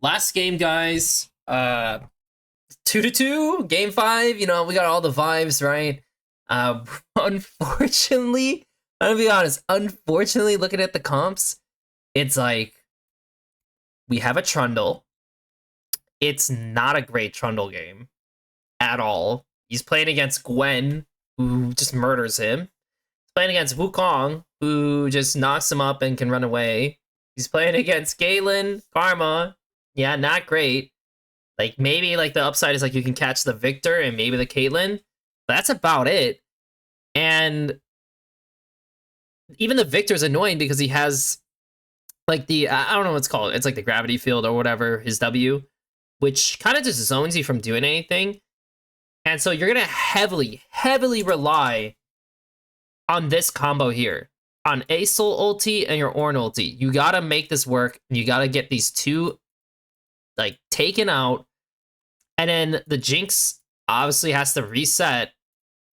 Last game, guys. 2-2, game 5. You know, we got all the vibes, right? Unfortunately, I'm gonna be honest. Unfortunately, looking at the comps, it's like we have a Trundle. It's not a great Trundle game at all. He's playing against Gwen, who just murders him. He's playing against Wukong, who just knocks him up and can run away. He's playing against Galen, Karma. Yeah, not great. Like, maybe, like, the upside is, like, you can catch the Victor and maybe the Caitlyn. But that's about it. And even the Victor's annoying because he has, like, the, I don't know what it's called. It's, like, the gravity field or whatever, his W, which kind of just zones you from doing anything. And so you're going to heavily rely on this combo here. On Asol ulti and your Ornn ulti. You got to make this work. You got to get these two, like, taken out. And then the Jinx obviously has to reset.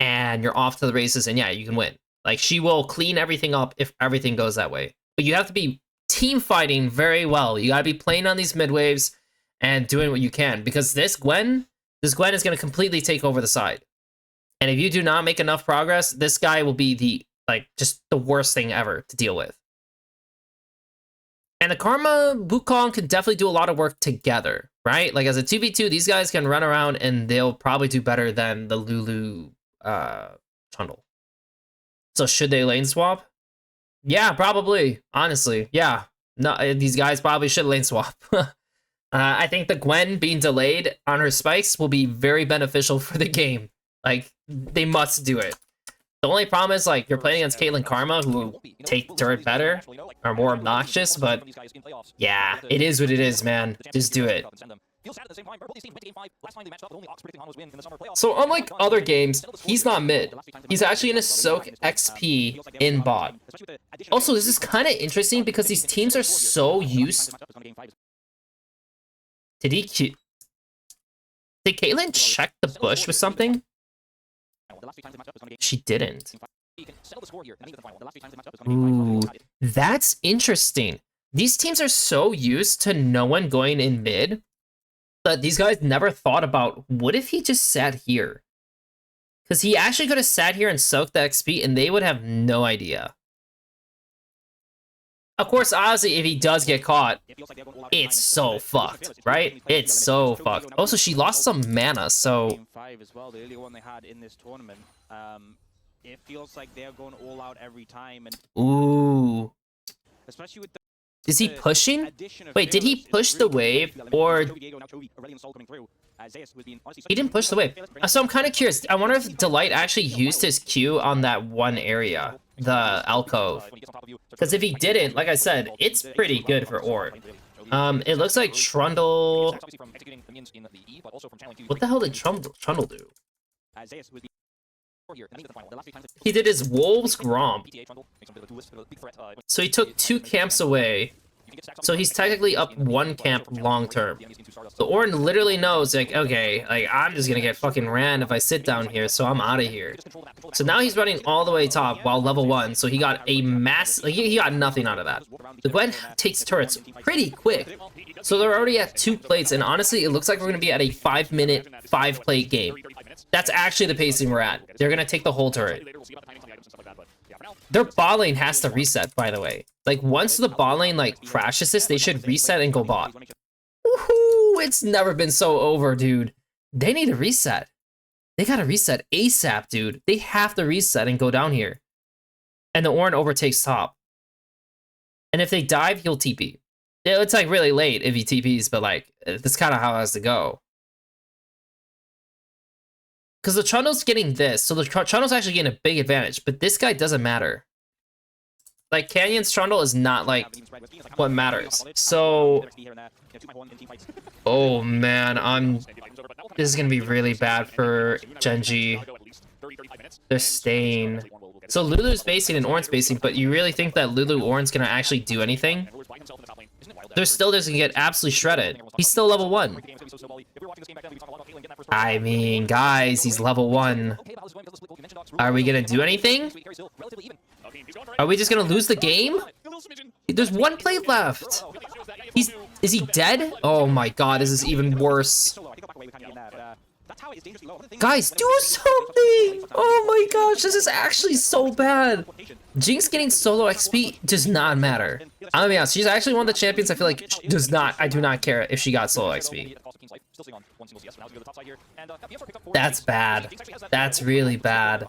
And you're off to the races. And yeah, you can win. Like, she will clean everything up if everything goes that way. But you have to be team fighting very well. You got to be playing on these mid waves and doing what you can. Because this Gwen is going to completely take over the side. And if you do not make enough progress, this guy will be the, like, just the worst thing ever to deal with. And the Karma, Wukong can definitely do a lot of work together, right? Like, as a 2v2, these guys can run around and they'll probably do better than the Lulu Trundle. So should they lane swap? Yeah, probably. Honestly, yeah. No, these guys probably should lane swap. I think the Gwen being delayed on her spikes will be very beneficial for the game. Like, they must do it. The only problem is, like, you're playing against Caitlyn Karma, who take turret better, are more obnoxious, but yeah, it is what it is, man. Just do it. So unlike other games, he's not mid. He's actually gonna soak XP in bot. Also, this is kind of interesting because these teams are so used. Did Caitlyn check the bush with something? She didn't. Ooh, that's interesting. These teams are so used to no one going in mid that these guys never thought about, what if he just sat here? Because he actually could have sat here and soaked the XP and they would have no idea. Of course, obviously, if he does get caught, it's so fucked, right? It's so fucked. Also, she lost some mana, so... The early one they had in this tournament. It feels like they're going all out every time. Ooh. Especially with the... Is he pushing? Wait, did he push the wave, or... He didn't push the wave. So I'm kind of curious. I wonder if Delight actually used his Q on that one area, the alcove. Because if he didn't, like I said, it's pretty good for Ornn. It looks like Trundle... What the hell did Trundle do? He did his Wolves Gromp. So he took 2 camps away. So he's technically up 1 camp long term. So Ornn literally knows, like, okay, like, I'm just gonna get fucking ran if I sit down here, so I'm out of here. So now he's running all the way top while level 1, so he got a mass, like, he got nothing out of that. The Gwen takes turrets pretty quick. So they're already at 2 plates, and honestly, it looks like we're gonna be at a 5-minute, 5-plate game. That's actually the pacing we're at. They're gonna take the whole turret. Their bot lane has to reset, by the way. Like, once the bot lane, like, crashes this, they should reset and go bot. Woohoo! It's never been so over, dude. They need to reset. They gotta reset ASAP, dude. They have to reset and go down here. And the Ornn overtakes top. And if they dive, he'll TP. It's, like, really late if he TPs, but, like, that's kind of how it has to go. Because the Trundle's getting this, so the Trundle's actually getting a big advantage, but this guy doesn't matter. Like, Canyon's Trundle is not, like, what matters. So... Oh, man, this is gonna be really bad for GenG. They're staying. So Lulu's basing and Ornn's basing, but you really think that Lulu Ornn's gonna actually do anything? They're still just gonna get absolutely shredded. He's still level 1. I mean, guys, he's level 1. Are we gonna do anything? Are we just gonna lose the game? There's 1 plate left. Is he dead? Oh my god, this is even worse. Guys, do something! Oh my gosh, this is actually so bad. Jinx getting solo XP does not matter. I'm gonna be honest, she's actually one of the champions I feel like I do not care if she got solo XP. That's bad. That's really bad.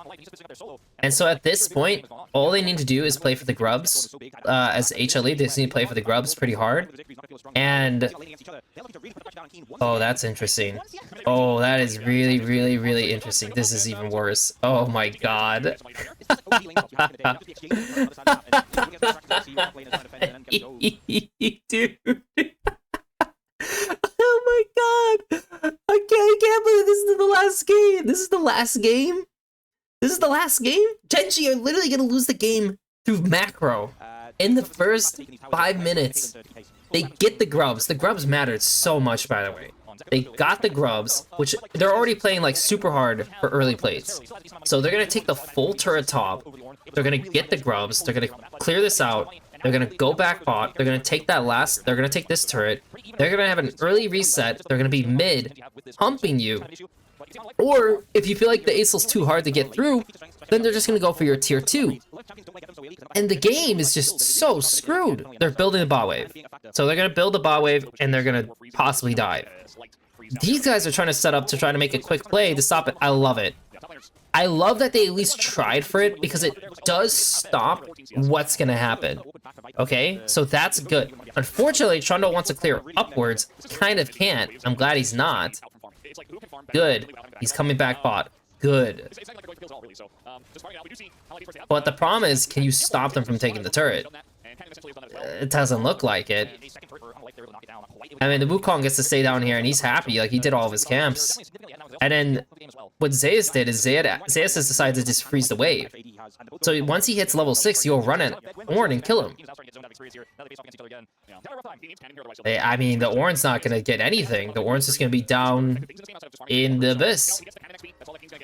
And so at this point, all they need to do is play for the grubs. As HLE, they just need to play for the grubs pretty hard. And... oh, that's interesting. Oh, that is really, really, really interesting. This is even worse. Oh my god. Dude. Oh my god! I can't believe this is the last game! This is the last game? This is the last game? GenG are literally gonna lose the game through macro. In the first 5 minutes, they get the grubs. The grubs mattered so much, by the way. They got the grubs, which they're already playing like super hard for early plates. So they're gonna take the full turret top. They're gonna get the grubs. They're gonna clear this out. They're gonna go back bot. They're gonna take that last. They're gonna take this turret. They're gonna have an early reset. They're gonna be mid, humping you. Or if you feel like the Asol's too hard to get through, then they're just gonna go for your tier 2. And the game is just so screwed. They're building a bot wave. So they're gonna build a bot wave and they're gonna possibly dive. These guys are trying to set up to try to make a quick play to stop it. I love it. I love that they at least tried for it because it does stop what's gonna happen. Okay, so that's good. Unfortunately, Trundle wants to clear upwards. Kind of can't. I'm glad he's not. Good. He's coming back bot. Good. But the problem is, can you stop them from taking the turret? It doesn't look like it. I mean, the Wukong gets to stay down here, and he's happy. Like, he did all of his camps. And then what Zeus did is Zeus has decided to just freeze the wave. So once he hits level 6, he'll run at Ornn and kill him. I mean, the Ornn's not going to get anything. The Ornn's just going to be down in the abyss.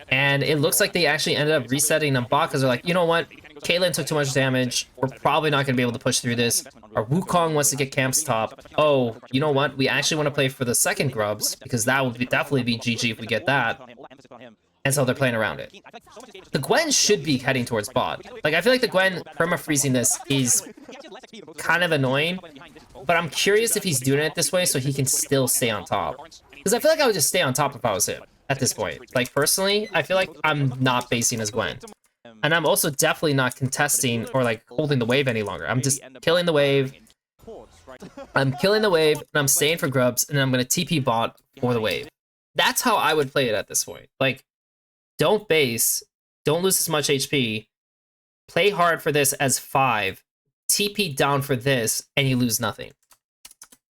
And it looks like they actually ended up resetting them bot because they're like, you know what? Caitlyn took too much damage. We're probably not going to be able to push through this. Our Wukong wants to get camps top. Oh, you know what? We actually want to play for the second grubs because that would definitely be GG if we get that. And so they're playing around it. The Gwen should be heading towards bot. Like, I feel like the Gwen perma-freezing this is kind of annoying. But I'm curious if he's doing it this way so he can still stay on top. Because I feel like I would just stay on top if I was him at this point. Like, personally, I feel like I'm not basing as Gwen. And I'm also definitely not contesting or, like, holding the wave any longer. I'm just killing the wave. I'm killing the wave, and I'm staying for grubs, and then I'm going to TP bot for the wave. That's how I would play it at this point. Like, don't base, don't lose as much HP, play hard for this as 5, TP down for this, and you lose nothing.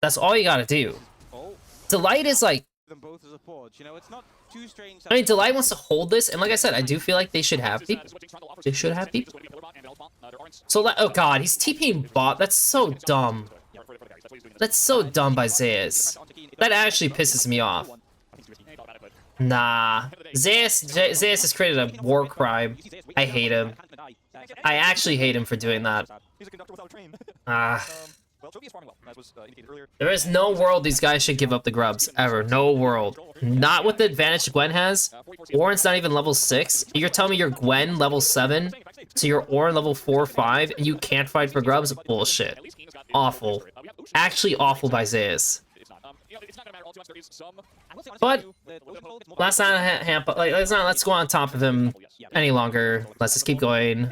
That's all you gotta do. Delight is like... I mean, Delight wants to hold this, and like I said, I do feel like they should have people. They should have people. So, oh god, he's TPing bot. That's so dumb. That's so dumb by Zeus. That actually pisses me off. Nah. Zeus has created a war crime. I hate him. I actually hate him for doing that. There is no world these guys should give up the grubs, ever. No world. Not with the advantage Gwen has. Ornn's not even level 6. You're telling me you're Gwen level 7, so you're Ornn level 4 or 5, and you can't fight for grubs? Bullshit. Awful. Actually awful by Zeus. But let's let's go on top of him any longer. Let's just keep going.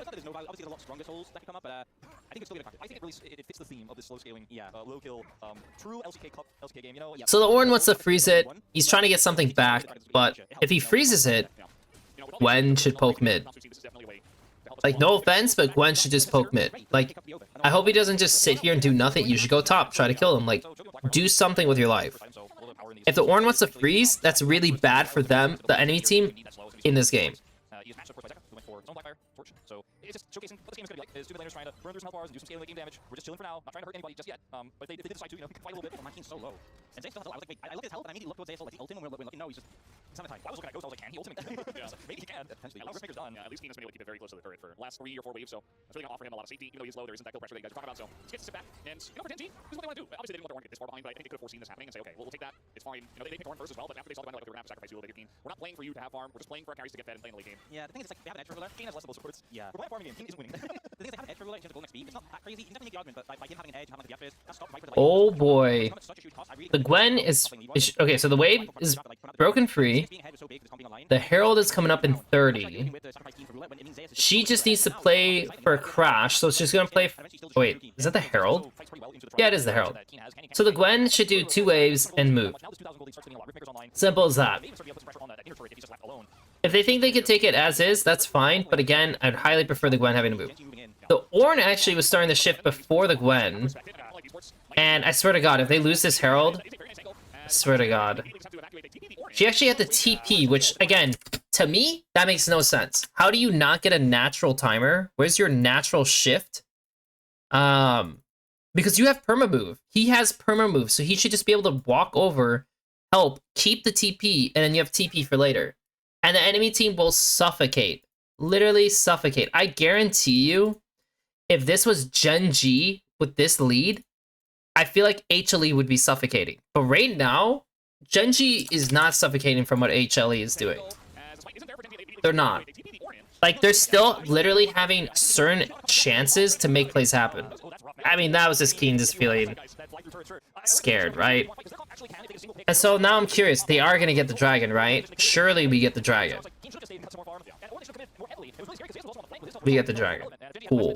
So the Ornn wants to freeze it. He's trying to get something back, but if he freezes it, Gwen should poke mid. Like, no offense, but Gwen should just poke mid. Like, I hope he doesn't just sit here and do nothing. You should go top, try to kill him. Like, do something with your life. If the Ornn wants to freeze, that's really bad for them, the enemy team, in this game. it's just showcasing what this game is going to be like. Is two laners trying to burn through some health bars and do some scaling late game damage. We're just chilling for now, not trying to hurt anybody just yet. But if they decide to, fight a little bit. Oh, my team's so low. And Zay still has a lot. I was like, wait, I looked at his health and I immediately looked towards Asol. Like, he ulted him when we're looking. No, he's just summertime. I was looking at Ghost, I was like, can he ultimate? Yeah. Maybe he can. Potentially. At least Maker's done. At least Keenan's been able to keep it very close to the turret for the last 3 or 4 waves, so that's really going to offer him a lot of safety. Even though he's low, there isn't that kill pressure that you guys are talking about, so he gets to sit back. And, for GenG, this is what they want to do. Obviously, they didn't want their Ornn to get this far behind, but I think they could have foreseen this happening and say, okay, we'll take that. It's fine. They picked Ornn first as well, but after they saw the Gwen, like, okay, we're going to have to sacrifice you a little bit, We're not playing for you to have farm. We're just playing for our carries to get fed and play in the late game. Yeah, the thing is, like, they have an edge ruler. Keen has less of those supports. Yeah. We're playing a farming game. Keen isn't winning. The thing is, they have an edge ruler in terms of gold XP. It's not that crazy. You can definitely make the argument, but by him having an edge, having like the F-Fizz, that stops right for the Oh boy. The Gwen is okay, so the wave is broken free. The Herald is coming up in 30. She just needs to play for Crash, so she's gonna play. Oh, wait, is that the Herald? Yeah, it is the Herald. So the Gwen should do 2 waves and move. Simple as that. If they think they could take it as is, that's fine, but again, I'd highly prefer the Gwen having to move. The Ornn actually was starting to shift before the Gwen, and I swear to God, if they lose this Herald, I swear to God. She actually had the TP, which, again, to me, that makes no sense. How do you not get a natural timer? Where's your natural shift? Because you have perma-move. He has perma-move, so he should just be able to walk over, help, keep the TP, and then you have TP for later. And the enemy team will suffocate. Literally suffocate. I guarantee you, if this was GenG with this lead, I feel like HLE would be suffocating. But right now, GenG is not suffocating from what HLE is doing. They're not. Like, they're still literally having certain chances to make plays happen. I mean, that was just Keen just feeling scared, right? And so now I'm curious, they are going to get the dragon, right? Surely we get the dragon. We get the dragon. Cool.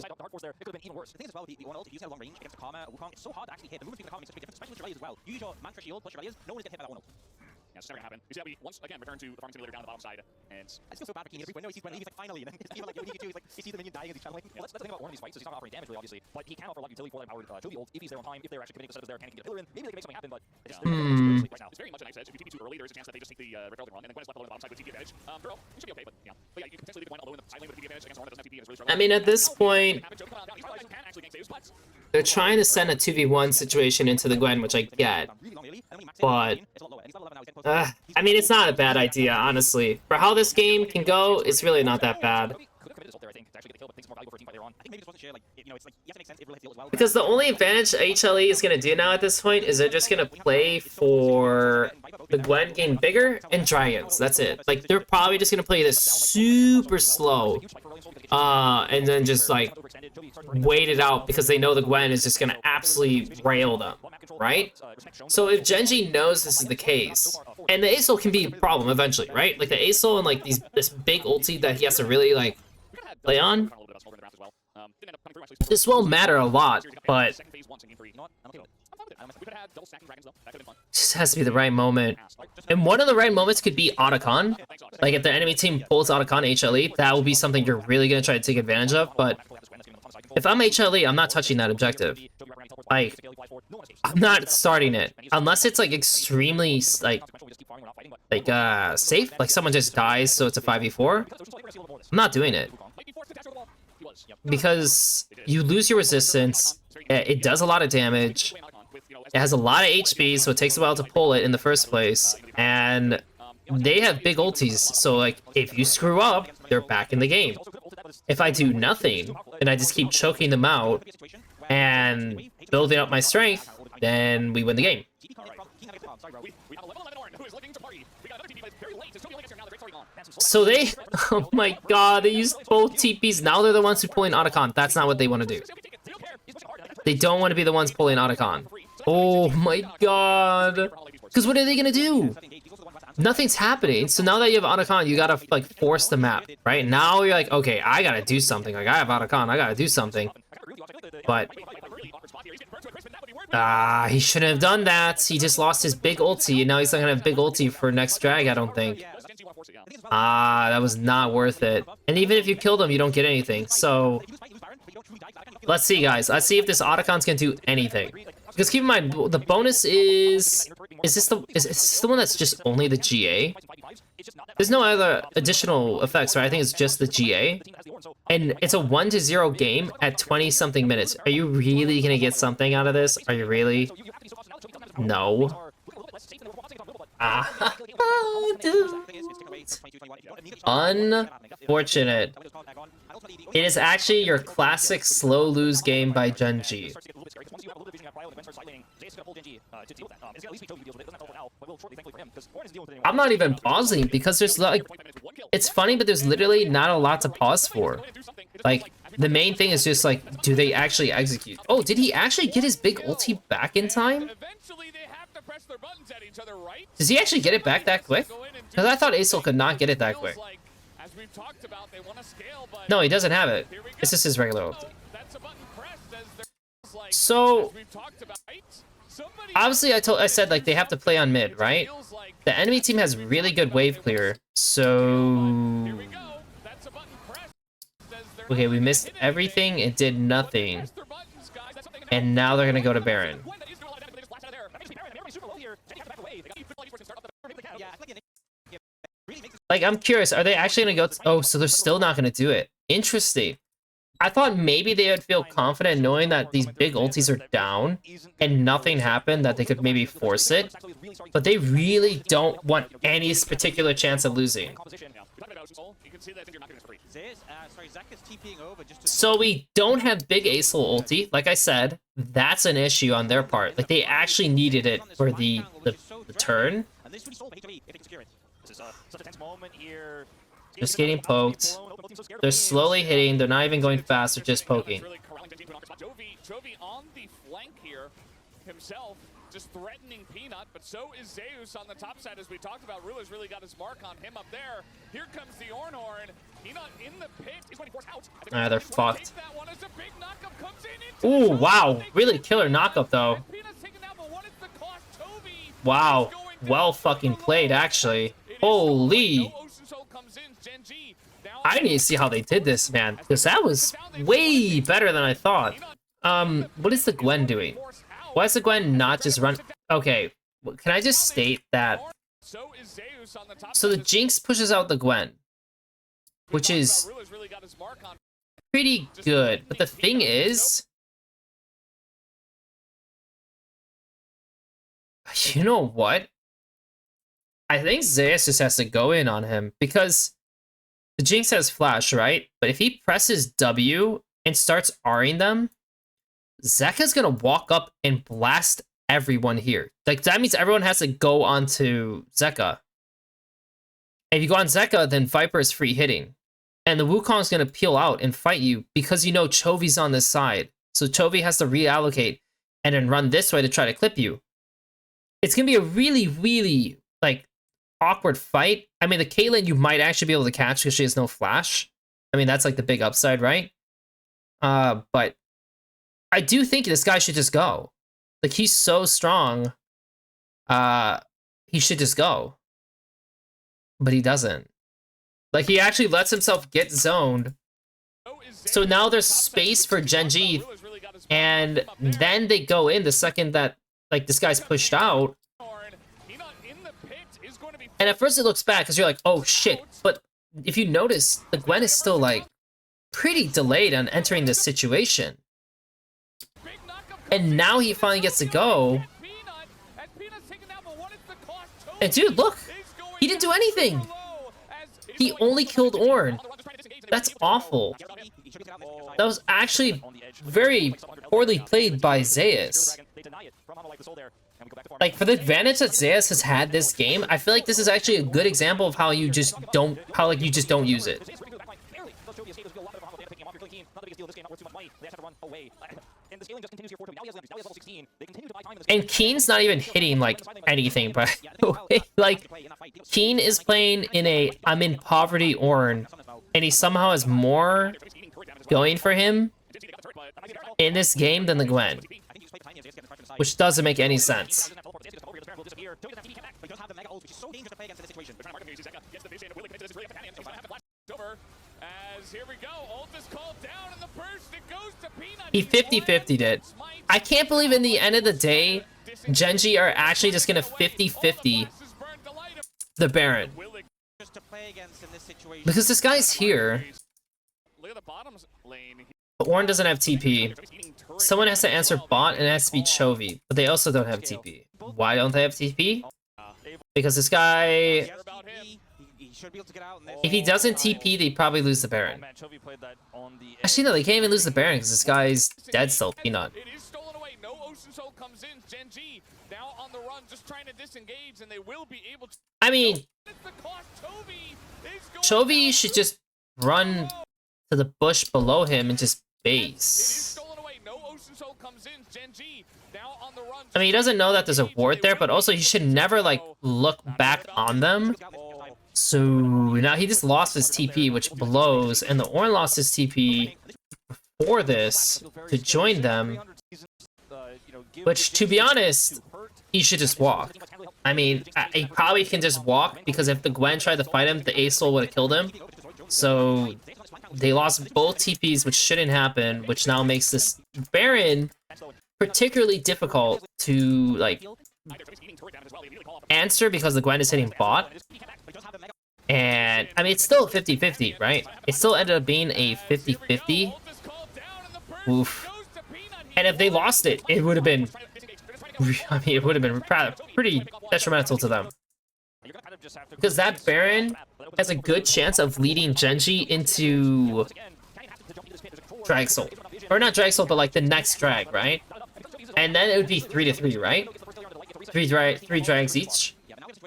Yeah, it's never gonna happen. You see how we once again return to the farming simulator down the bottom side, and I feel so bad for Keen. Every no, he's like finally, and then even like when he he's like he sees the minion dying and he's channeling. yeah, that's the thing about Ornn in these fights is he's not offering damage really, obviously, but he can offer a lot of utility for them powered trophy ult if he's there on time, if they're actually committing to setups there, and he can get a pillar in. Maybe they can make something happen, but it's just right now. It's very much a nice edge. If you TP too early, there is a chance that they just take the red Herald run, and then Gwen is left alone on the bottom side with TP advantage. Girl, you should be okay, but yeah. But yeah, you can potentially leave Gwen alone in the side lane with TP advantage against Ornn that doesn't have TP and is really struggling. I mean, at this point, they're trying to send a 2v1 situation into the Gwen, which I get. But, I mean, it's not a bad idea, honestly. For how this game can go, it's really not that bad. Because the only advantage HLE is going to do now at this point is they're just going to play for the Gwen getting bigger and dragons. That's it. Like, they're probably just going to play this super slow. And then just, like, wait it out because they know the Gwen is just going to absolutely rail them, right? So if GenG knows this is the case, and the Asol can be a problem eventually, right? Like, the Asol and, like, this big ulti that he has to really, like, play on, this won't matter a lot, but just has to be the right moment. And one of the right moments could be Otacon. Like, if the enemy team pulls Otacon HLE, that will be something you're really going to try to take advantage of, but if I'm HLE, I'm not touching that objective. Like, I'm not starting it. Unless it's, like, extremely, like, safe. Like, someone just dies, so it's a 5v4. I'm not doing it. Because you lose your resistance, it does a lot of damage, it has a lot of HP, so it takes a while to pull it in the first place, and they have big ultis, so, like, if you screw up, they're back in the game. If I do nothing, and I just keep choking them out, and building up my strength, then we win the game. So they, oh my god, they used both TPs. Now they're the ones who pull in Otacon. That's not what they want to do. They don't want to be the ones pulling Otacon. Oh my god. Because what are they going to do? Nothing's happening. So now that you have Otacon, you got to, like, force the map, right? Now you're like, okay, I got to do something. Like, I have Otacon, I got to do something. But he shouldn't have done that. He just lost his big ulti, and now he's not gonna have big ulti for next drag, I don't think. That was not worth it. And even if you killed him, you don't get anything. So let's see, guys. Let's see if this Otacon's gonna do anything. Because keep in mind, the bonus is this the one that's just only the GA? There's no other additional effects, right? I think it's just the GA. And it's a 1-0 game at 20-something minutes. Are you really gonna get something out of this? Are you really? No. Ah, dude. Unfortunate. It is actually your classic slow lose game by GenG. I'm not even pausing because there's like, it's funny, but there's literally not a lot to pause for. Like, the main thing is just like, do they actually execute? Oh, did he actually get his big ulti back in time? Does he actually get it back that quick? Because I thought Asol could not get it that quick. No, he doesn't have it. It's just his regular ulti. So, obviously I said like they have to play on mid, right? The enemy team has really good wave clear, so... Okay, we missed everything and did nothing. And now they're gonna go to Baron. Like, I'm curious, are they actually gonna go... Oh, so they're still not gonna do it. Interesting. I thought maybe they would feel confident knowing that these big ultis are down and nothing happened, that they could maybe force it. But they really don't want any particular chance of losing. So we don't have big Asol ulti. Like I said, that's an issue on their part. Like, they actually needed it for the turn. Just getting poked. They're slowly hitting. They're not even going fast. They're just poking. Jovi on the flank here himself, just threatening Peanut, but so is Zeus on the top side, as we talked about. Ruler's really got his mark on him up there. Here comes the Ornn. Peanut in the pit. He's going to force out. Ah, they're fucked. Ooh, wow. Really killer knockup, though. Wow. Well fucking played, actually. Holy. I need to see how they did this, man, because that was way better than I thought. What is the Gwen doing? Why is the Gwen not just run? Okay, can I just state that? So the Jinx pushes out the Gwen, which is pretty good. But the thing is, you know what? I think Zeus just has to go in on him because the Jinx has flash, right? But if he presses W and starts R'ing them, Zeka's gonna walk up and blast everyone here. Like, that means everyone has to go onto Zeka. And if you go on Zeka, then Viper is free hitting. And the Wukong's gonna peel out and fight you because you know Chovy's on this side. So Chovy has to reallocate and then run this way to try to clip you. It's gonna be a really, really, like, awkward fight. I mean, the Caitlyn you might actually be able to catch because she has no flash. I mean, that's like the big upside, right? But I do think this guy should just go. Like, he's so strong. He should just go. But he doesn't. Like, he actually lets himself get zoned. So now there's space for GenG, and then they go in the second that, like, this guy's pushed out. And at first it looks bad because you're like, oh shit. But if you notice, the Gwen is still like pretty delayed on entering this situation. And now he finally gets to go. And dude, look, he didn't do anything. He only killed Ornn. That's awful. That was actually very poorly played by Zeus. Like, for the advantage that Zeus has had this game, I feel like this is actually a good example of how you just don't, you just don't use it. And Keen's not even hitting, like, anything, but like, Keen is playing in a I'm in poverty Ornn, and he somehow has more going for him in this game than the Gwen, which doesn't make any sense. He 50-50'd it. I can't believe in the end of the day, GenG are actually just gonna 50-50 the Baron. Because this guy's here. look at the bottom lane. Ornn doesn't have TP. Someone has to answer bot, and it has to be Chovy, but they also don't have TP. Why don't they have TP? Because this guy, if he doesn't TP, they probably lose the Baron. Actually, no, they can't even lose the Baron because this guy's dead still. Peanut. It is stolen away. No Ocean Soul comes in. GenG now on the run, just trying to disengage, and they will be able to. I mean, Chovy should just run to the bush below him and just base. I mean, he doesn't know that there's a ward there, but also he should never, like, look back on them. So now he just lost his TP, which blows, and the Ornn lost his TP before this to join them, which, to be honest, he should just walk. I mean, he probably can just walk, because if the Gwen tried to fight him, the Asol would have killed him. So they lost both TPs, which shouldn't happen, which now makes this Baron particularly difficult to, like, answer because the Gwen is hitting bot. And, I mean, it's still 50-50, right? It still ended up being a 50-50. Oof. And if they lost it, it would have been... I mean, it would have been pretty detrimental to them. Because that Baron has a good chance of leading GenG into Drag Soul. Or not Drag Soul, but like the next drag, right? And then it would be 3-3, right? Three drags each?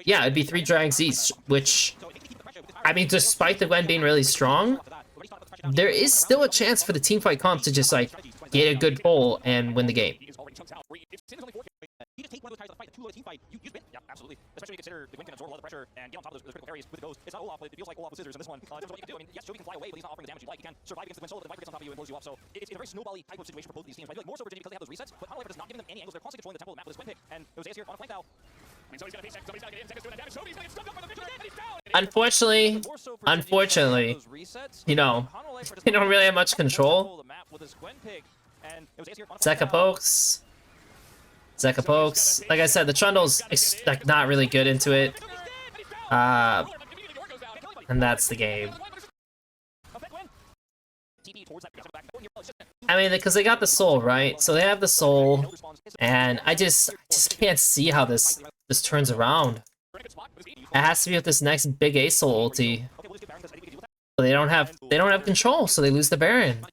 Yeah, it'd be 3 drags each, which... I mean, despite the Gwen being really strong, there is still a chance for the teamfight comp to just, like, get a good pull and win the game. Yeah, absolutely. Especially when you consider the Gwen can absorb a lot of pressure and get on top of those critical areas with the ghost. It's not Olaf, but it feels like Olaf with scissors in this one. In terms of what you can do, I mean, yes, Chovy can fly away, but he's not offering the damage you'd like. He can survive against the Gwen solo, but the Viper gets on top of you and blows you up. So it's a very snowbally type of situation for both of these teams. I feel like more so for GenG because they have those resets, but Viper is not giving them any angles. They're constantly controlling the tempo of the map with this Gwen pick. And Jose's here on a flank now. I mean, somebody's gonna face that. Somebody's gotta get in. Zeca's doing that damage. Chovy's gonna get stuck up by the victory, and he's down. Unfortunately, you know, they don't really have much control. Zeca pokes. Like I said, the Trundle's like not really good into it. And that's the game. I mean, because they got the soul, right? So they have the soul, and I just can't see how this turns around. It has to be with this next big Asol ulti. But they don't have control, so they lose the Baron.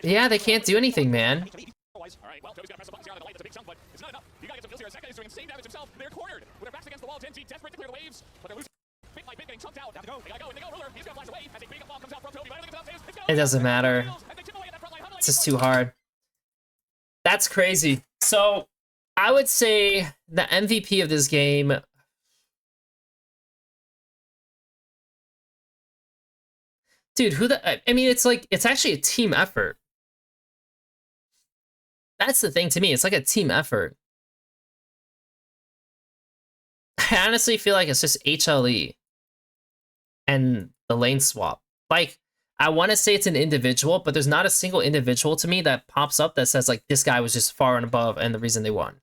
Yeah, they can't do anything, man. Alright, well, Joey's gonna press the buttons here on the delay. That's a big chunk, but it's not enough. You gotta get some kills here. Zeca is doing insane damage himself. They're cornered. With their backs against the wall, GenG desperate to clear the waves, but they're losing bit by bit, getting chunked out. They gotta go, and they go. Ruler, he's gonna flash away as a big bomb comes out from Chovy. It doesn't matter. It's just too hard. That's crazy. So, I would say the MVP of this game... Dude, I mean, it's like, it's actually a team effort. That's the thing to me. It's like a team effort. I honestly feel like it's just HLE and the Laneswap. Like, I want to say it's an individual, but there's not a single individual to me that pops up that says, like, this guy was just far and above and the reason they won.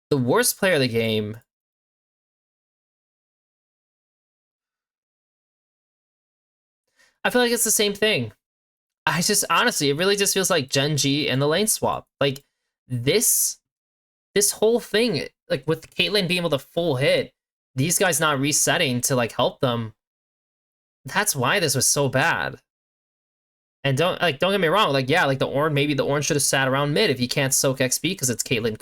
The worst player of the game... I feel like it's the same thing. I just, honestly, it really just feels like GenG and the Laneswap. Like, this whole thing, like, with Caitlyn being able to full hit, these guys not resetting to, like, help them, that's why this was so bad. And don't get me wrong, like, yeah, like, maybe the Ornn should have sat around mid if you can't soak XP, because it's Caitlyn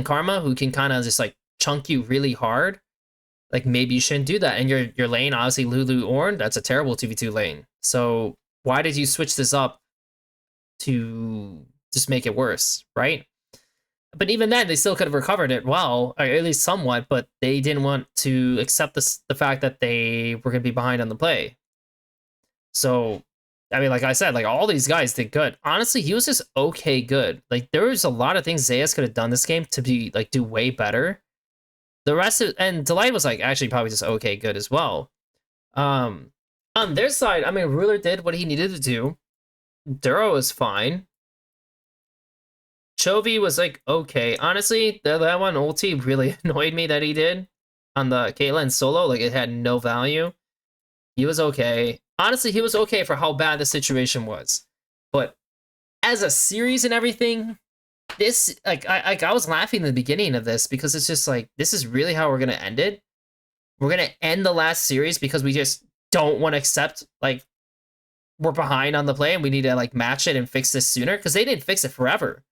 Karma, who can kind of just, like, chunk you really hard. Like, maybe you shouldn't do that. And your lane, obviously, Lulu Ornn, that's a terrible 2v2 lane. So why did you switch this up to just make it worse, right? But even then, they still could have recovered it well, or at least somewhat, but they didn't want to accept the fact that they were going to be behind on the play. So, I mean, like I said, like, all these guys did good. Honestly, he was just okay good. Like, there was a lot of things Zayas could have done this game to be, like, do way better. The rest of, and Delight was, like, actually probably just okay good as well. On their side, I mean, Ruler did what he needed to do. Duro was fine. Chovy was, like, okay. Honestly, that one ulti really annoyed me that he did. on the Caitlyn solo. Like, it had no value. He was okay. Honestly, he was okay for how bad the situation was. But as a series and everything, this, like, I was laughing in the beginning of this because it's just like, this is really how we're going to end it. We're going to end the last series because we just don't want to accept, like, we're behind on the play and we need to, like, match it and fix this sooner. Because they didn't fix it forever.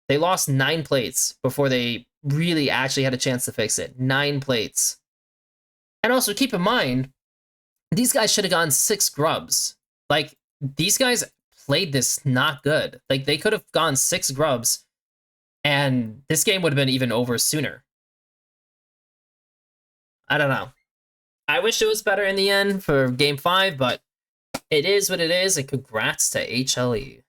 They lost 9 plates before they really actually had a chance to fix it. 9 plates. And also, keep in mind, these guys should have gone 6 grubs. Like, these guys played this not good. Like, they could have gone 6 grubs, and this game would have been even over sooner. I don't know. I wish it was better in the end for Game 5, but it is what it is, and congrats to HLE.